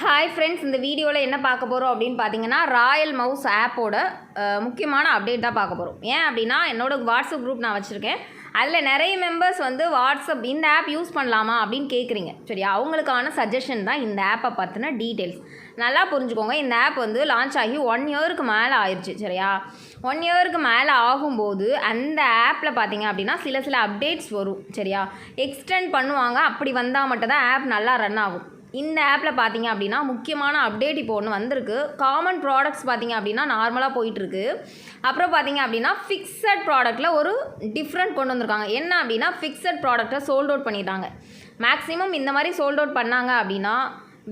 Hi friends, இந்த வீடியோவில் என்ன பார்க்க போகிறோம் அப்படின்னு பார்த்தீங்கன்னா, ராயல் மவுஸ் ஆப்போட முக்கியமான அப்டேட் தான் பார்க்க போகிறோம். ஏன் அப்படின்னா, என்னோடய வாட்ஸ்அப் குரூப் நான் வச்சுருக்கேன். அதில் நிறைய மெம்பர்ஸ் வாட்ஸ்அப் இந்த ஆப் யூஸ் பண்ணலாமா அப்படின்னு கேட்குறீங்க. சரியா, அவங்களுக்கான சஜஷன் தான் இந்த ஆப்பை பற்றின டீட்டெயில்ஸ். நல்லா புரிஞ்சுக்கோங்க. இந்த ஆப் லான்ச் ஆகி 1 இயருக்கு மேலே ஆயிடுச்சு. சரியா, 1 இயருக்கு மேலே ஆகும்போது அந்த ஆப்பில் பார்த்தீங்க அப்படின்னா சில அப்டேட்ஸ் வரும். சரியா, எக்ஸ்டெண்ட் பண்ணுவாங்க. அப்படி வந்தால் மட்டும்தான் ஆப் நல்லா ரன் ஆகும். இந்த ஆப்பில் பார்த்தீங்க அப்படின்னா முக்கியமான அப்டேட் இப்போ ஒன்று வந்திருக்கு. காமன் ப்ராடக்ட்ஸ் பார்த்தீங்க அப்படின்னா நார்மலாக போயிட்டுருக்கு. அப்புறம் பார்த்தீங்க அப்படின்னா ஃபிக்ஸட் ப்ராடக்ட்டில் ஒரு டிஃப்ரெண்ட் கொண்டு வந்திருக்காங்க. என்ன அப்படின்னா, ஃபிக்ஸட் ப்ராடக்ட்டை சோல்ட் அவுட் பண்ணிட்டாங்க. மேக்ஸிமம் இந்த மாதிரி சோல்ட் அவுட் பண்ணாங்க அப்படின்னா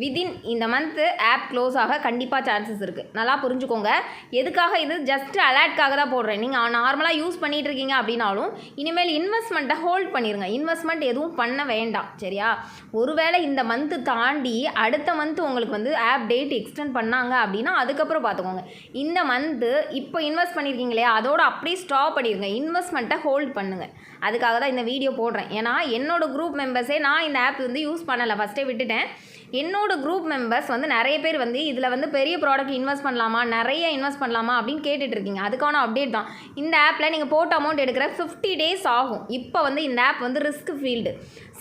விதின் இந்த மந்த்து ஆப் க்ளோஸ் ஆக கண்டிப்பாக சான்சஸ் இருக்குது. நல்லா புரிஞ்சுக்கோங்க. எதுக்காக இது ஜஸ்ட் அலர்ட்காக தான் போடுறேன். நீங்கள் நார்மலாக யூஸ் பண்ணிகிட்டு இருக்கீங்க அப்படின்னாலும் இனிமேல் இன்வெஸ்ட்மெண்ட்டை ஹோல்ட் பண்ணிடுங்க. இன்வெஸ்ட்மெண்ட் எதுவும் பண்ண வேண்டாம். சரியா, ஒருவேளை இந்த மந்த்து தாண்டி அடுத்த மந்த்து உங்களுக்கு ஆப் டேட் எக்ஸ்டெண்ட் பண்ணாங்க அப்படின்னா அதுக்கப்புறம் பார்த்துக்கோங்க. இந்த மந்த்து இப்போ இன்வெஸ்ட் பண்ணியிருக்கீங்க இல்லையா, அதோட அப்படியே ஸ்டாப் பண்ணிடுங்க. இன்வெஸ்ட்மெண்ட்டை ஹோல்ட் பண்ணுங்கள். அதுக்காக தான் இந்த வீடியோ போடுறேன். ஏன்னா என்னோடய குரூப் மெம்பர்ஸே நான் இந்த ஆப் யூஸ் பண்ணலை, ஃபஸ்ட்டே விட்டுட்டேன். என்னோட குரூப் மெம்பர்ஸ் நிறைய பேர் இதில் பெரிய ப்ராடக்ட் இன்வெஸ்ட் பண்ணலாமா, நிறைய இன்வெஸ்ட் பண்ணலாமா அப்படின்னு கேட்டுட்ருக்கீங்க. அதுக்கான அப்டேட் தான். இந்த ஆப்பில் நீங்கள் போட்ட அமௌண்ட் எடுக்கிற 50 days ஆகும். இப்போ இந்த ஆப் ரிஸ்க் ஃபீல்டு.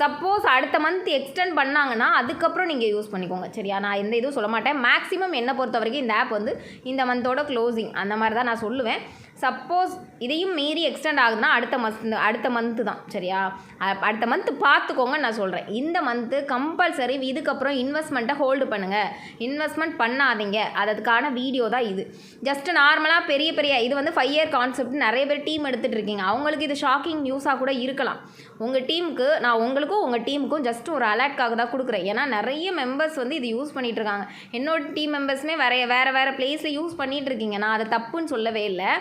சப்போஸ் அடுத்த மந்த் எக்ஸ்டெண்ட் பண்ணாங்கன்னா அதுக்கப்புறம் நீங்கள் யூஸ் பண்ணிக்கோங்க. சரியா, நான் எந்த இதுவும் சொல்ல மாட்டேன். மேக்ஸிமம் என்னை பொறுத்த வரைக்கும் இந்த ஆப் இந்த மந்தோட க்ளோசிங் அந்த மாதிரி தான் நான் சொல்லுவேன். சப்போஸ் இதையும் மீறி எக்ஸ்டெண்ட் ஆகுதுன்னா அடுத்த மந்த்து தான். சரியா, அடுத்த மந்த்து பார்த்துக்கோங்க. நான் சொல்கிறேன், இந்த மந்த்து கம்பல்சரி இதுக்கப்புறம் இன்வெஸ்ட்மெண்ட்டை ஹோல்டு பண்ணுங்கள். இன்வெஸ்ட்மெண்ட் பண்ணாதீங்க. அதுக்கான வீடியோ தான் இது. ஜஸ்ட்டு நார்மலாக பெரிய இது 5 year கான்செப்ட் நிறைய பேர் டீம் எடுத்துகிட்டு இருக்கீங்க. அவங்களுக்கு இது ஷாக்கிங் நியூஸாக கூட இருக்கலாம். உங்கள் டீமுக்கு நான் உங்கள் டீமுக்கும் ஜஸ்ட் ஒரு அலர்ட்காக தான் கொடுக்குறேன். ஏன்னா நிறைய மெம்பர்ஸ் இது யூஸ் பண்ணிகிட்டு இருக்காங்க. என்னோட டீம் மெம்பர்ஸுமே வேறு பிளேஸில் யூஸ் பண்ணிகிட்டு இருக்கீங்க. நான் அதை தப்புன்னு சொல்லவே இல்லை.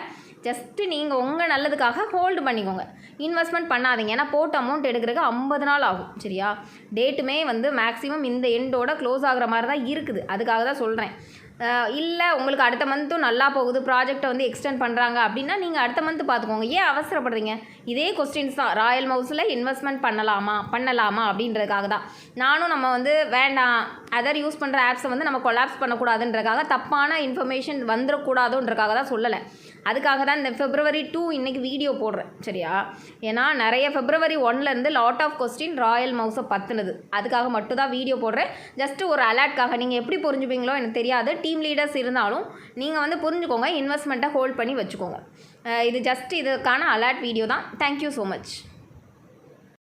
ஜஸ்ட்டு நீங்கள் உங்கள் நல்லதுக்காக ஹோல்டு பண்ணிக்கோங்க. இன்வெஸ்ட்மெண்ட் பண்ணாதீங்க. ஏன்னா போட்ட அமௌண்ட் எடுக்கிறதுக்கு 50 நாள் ஆகும். சரியா, டேட்டுமே மேக்ஸிமம் இந்த எண்டோட க்ளோஸ் ஆகிற மாதிரி தான் இருக்குது. அதுக்காக தான் சொல்கிறேன். இல்லை உங்களுக்கு அடுத்த மந்த்தும் நல்லா போகுது, ப்ராஜெக்டை எக்ஸ்டெண்ட் பண்ணுறாங்க அப்படின்னா நீங்கள் அடுத்த மந்த்து பார்த்துக்கோங்க. ஏன் அவசரப்படுறீங்க? இதே கொஸ்டின்ஸ் தான். ராயல் மவுஸில் இன்வெஸ்ட்மெண்ட் பண்ணலாமா அப்படின்றதுக்காக தான் நானும் நம்ம வேண்டாம் அதர் யூஸ் பண்ணுற ஆப்ஸை நம்ம கொலாப்ஸ் பண்ணக்கூடாதுன்றதுக்காக, தப்பான இன்ஃபர்மேஷன் வந்துடக்கூடாதுன்றதுக்காக தான் சொல்லலை. அதுக்காக தான் இந்த February 2 இன்றைக்கி வீடியோ போடுறேன். சரியா, ஏன்னா நிறைய February 1 lot of question royal மவுஸை பற்றினது. அதுக்காக மட்டும் தான் வீடியோ போடுறேன். ஜஸ்ட்டு ஒரு அலர்ட்காக. நீங்கள் எப்படி புரிஞ்சுப்பீங்களோ எனக்கு தெரியாது. டீம் லீடர்ஸ் இருந்தாலும் நீங்கள் புரிஞ்சுக்கோங்க. இன்வெஸ்ட்மெண்ட்டை ஹோல்ட் பண்ணி வச்சுக்கோங்க. இது ஜஸ்ட் இதுக்கான அலர்ட் வீடியோ தான். Thank you so much.